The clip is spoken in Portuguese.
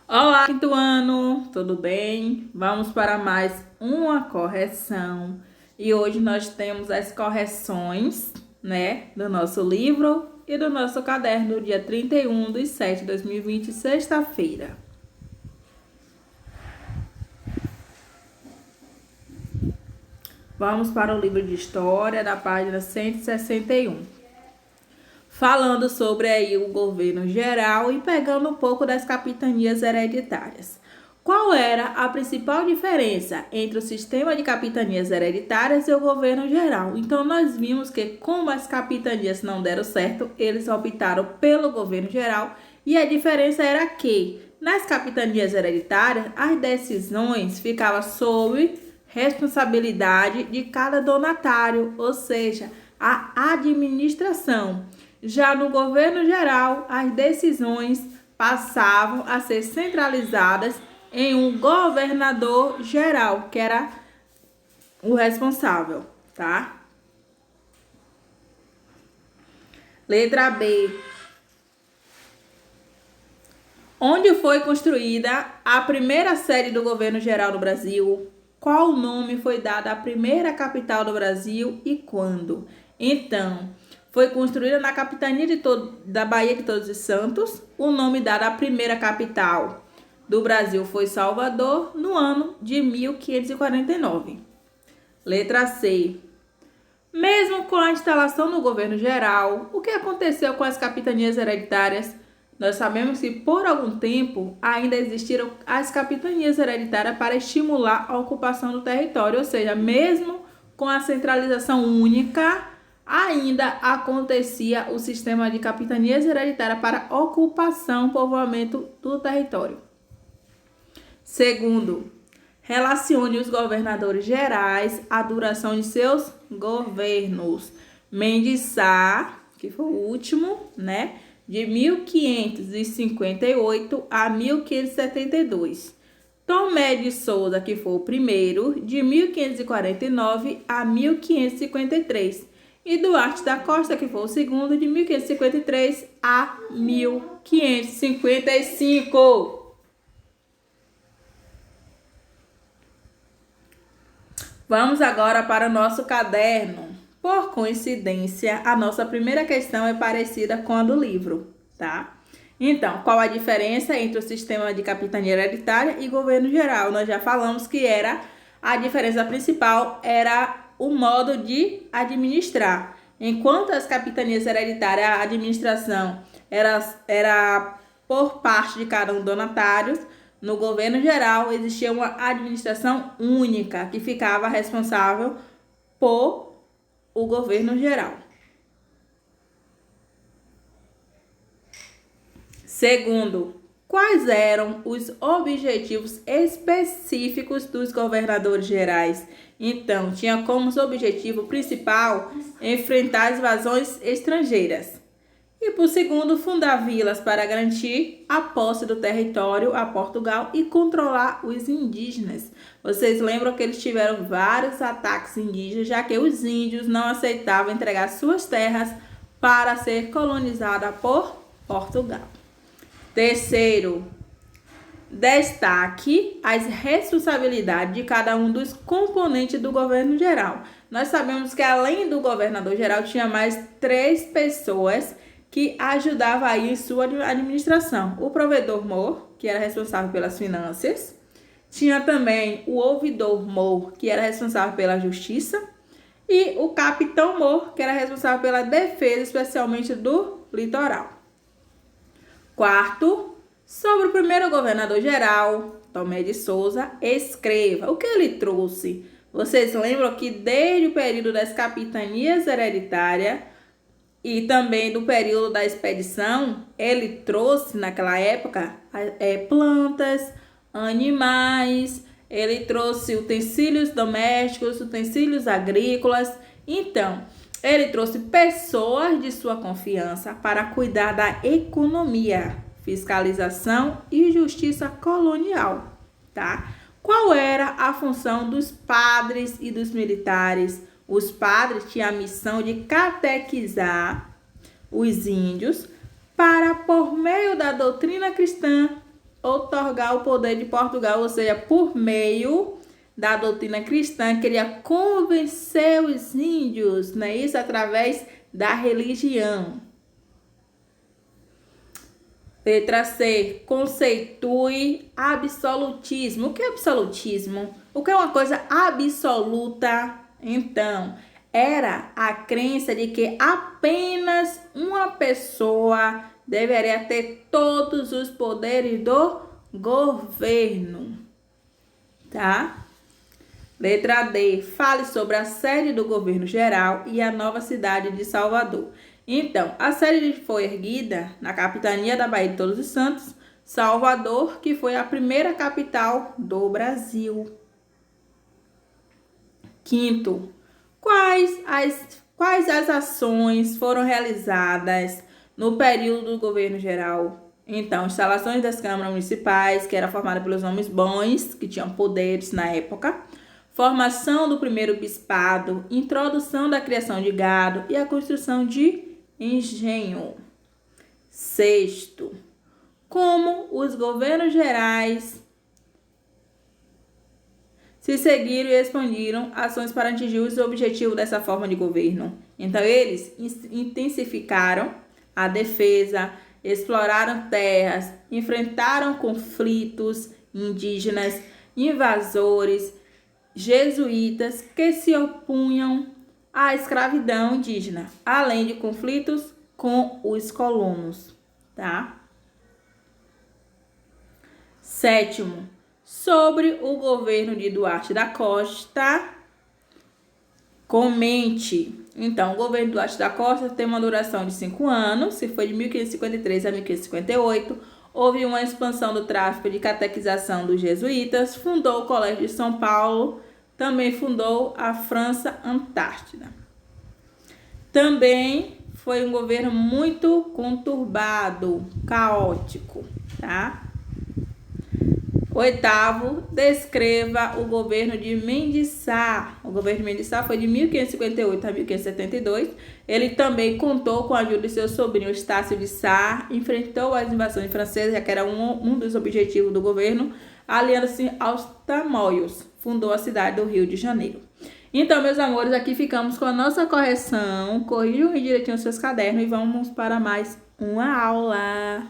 Olá, quinto ano, tudo bem? Vamos para mais uma correção. E hoje nós temos as correções, do nosso livro e do nosso caderno, dia 31/7/2020, sexta-feira. Vamos para o livro de História, da página 161. Falando sobre aí o governo geral e pegando um pouco das capitanias hereditárias. Qual era a principal diferença entre o sistema de capitanias hereditárias e o governo geral? Então, nós vimos que, como as capitanias não deram certo, eles optaram pelo governo geral, e a diferença era que, nas capitanias hereditárias, as decisões ficavam sob responsabilidade de cada donatário, ou seja, a administração. Já no governo geral, as decisões passavam a ser centralizadas em um governador geral, que era o responsável, tá? Letra B. Onde foi construída a primeira sede do governo geral do Brasil? Qual nome foi dado à primeira capital do Brasil e quando? Então, foi construída na capitania da Bahia de Todos os Santos. O nome dado à primeira capital do Brasil foi Salvador, no ano de 1549. Letra C. Mesmo com a instalação do governo geral, o que aconteceu com as capitanias hereditárias? Nós sabemos que por algum tempo ainda existiram as capitanias hereditárias para estimular a ocupação do território, ou seja, mesmo com a centralização única, ainda acontecia o sistema de capitanias hereditárias para ocupação, povoamento do território. Segundo, relacione os governadores gerais à duração de seus governos. Mendes Sá, que foi o último, de 1558 a 1572. Tomé de Souza, que foi o primeiro, de 1549 a 1553. E Duarte da Costa, que foi o segundo, de 1553 a 1555. Vamos agora para o nosso caderno. Por coincidência, a nossa primeira questão é parecida com a do livro, tá? Então, qual a diferença entre o sistema de capitania hereditária e governo geral? Nós já falamos que a diferença principal era o modo de administrar. Enquanto as capitanias hereditárias, a administração era por parte de cada um dos donatários, no governo geral existia uma administração única que ficava responsável por o governo geral. Segundo, quais eram os objetivos específicos dos governadores gerais? Então, tinha como objetivo principal enfrentar as invasões estrangeiras. E por segundo, fundar vilas para garantir a posse do território a Portugal e controlar os indígenas. Vocês lembram que eles tiveram vários ataques indígenas, já que os índios não aceitavam entregar suas terras para ser colonizada por Portugal. Terceiro, destaque as responsabilidades de cada um dos componentes do governo geral. Nós sabemos que além do governador geral, tinha mais 3 pessoas que ajudavam aí em sua administração. O provedor-mor, que era responsável pelas finanças. Tinha também o ouvidor-mor, que era responsável pela justiça. E o capitão-mor, que era responsável pela defesa, especialmente do litoral. Quarto, sobre o primeiro governador geral, Tomé de Souza, escreva o que ele trouxe. Vocês lembram que desde o período das capitanias hereditárias e também do período da expedição, ele trouxe naquela época plantas, animais, ele trouxe utensílios domésticos, utensílios agrícolas. Então, ele trouxe pessoas de sua confiança para cuidar da economia, fiscalização e justiça colonial, tá? Qual era a função dos padres e dos militares? Os padres tinham a missão de catequizar os índios para, por meio da doutrina cristã, outorgar o poder de Portugal, ou seja, por meio da doutrina cristã, queria convencer os índios, não é isso? Através da religião. Letra C, conceitue absolutismo. O que é absolutismo? O que é uma coisa absoluta? Então, era a crença de que apenas uma pessoa deveria ter todos os poderes do governo, tá? Letra D, fale sobre a sede do governo geral e a nova cidade de Salvador. Então, a sede foi erguida na capitania da Baía de Todos os Santos, Salvador, que foi a primeira capital do Brasil. Quinto, quais as ações foram realizadas no período do governo geral? Então, instalações das câmaras municipais, que era formada pelos homens bons, que tinham poderes na época, formação do primeiro bispado, introdução da criação de gado e a construção de engenho. Sexto, como os governos gerais se seguiram e expandiram ações para atingir os objetivos dessa forma de governo. Então, eles intensificaram a defesa, exploraram terras, enfrentaram conflitos indígenas, invasores, jesuítas que se opunham à escravidão indígena, além de conflitos com os colonos, tá? Sétimo, sobre o governo de Duarte da Costa, comente. Então, o governo de Duarte da Costa tem uma duração de 5 anos, se foi de 1553 a 1558, houve uma expansão do tráfico de catequização dos jesuítas, fundou o Colégio de São Paulo, também fundou a França Antártida. Também foi um governo muito conturbado, caótico, tá? Oitavo, descreva o governo de Mendes Sá. O governo de Mendes Sá foi de 1558 a 1572. Ele também contou com a ajuda de seu sobrinho Estácio de Sá, enfrentou as invasões francesas, já que era um dos objetivos do governo, aliando-se aos tamoios. Fundou a cidade do Rio de Janeiro. Então, meus amores, aqui ficamos com a nossa correção. Corrijam direitinho os seus cadernos e vamos para mais uma aula.